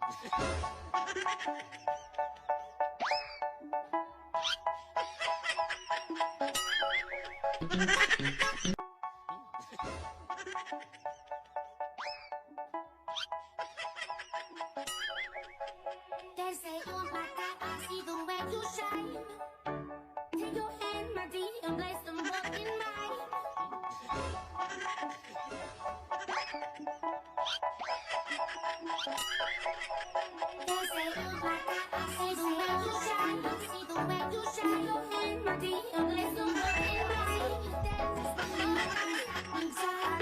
They say, oh my God, I see the way you shine. Take your hand, my dear, and place them both in mine. They say, oh my God, I see the way you shine. See the way you shine. Your hand, my dear, and place them both in mine. Dance with me inside.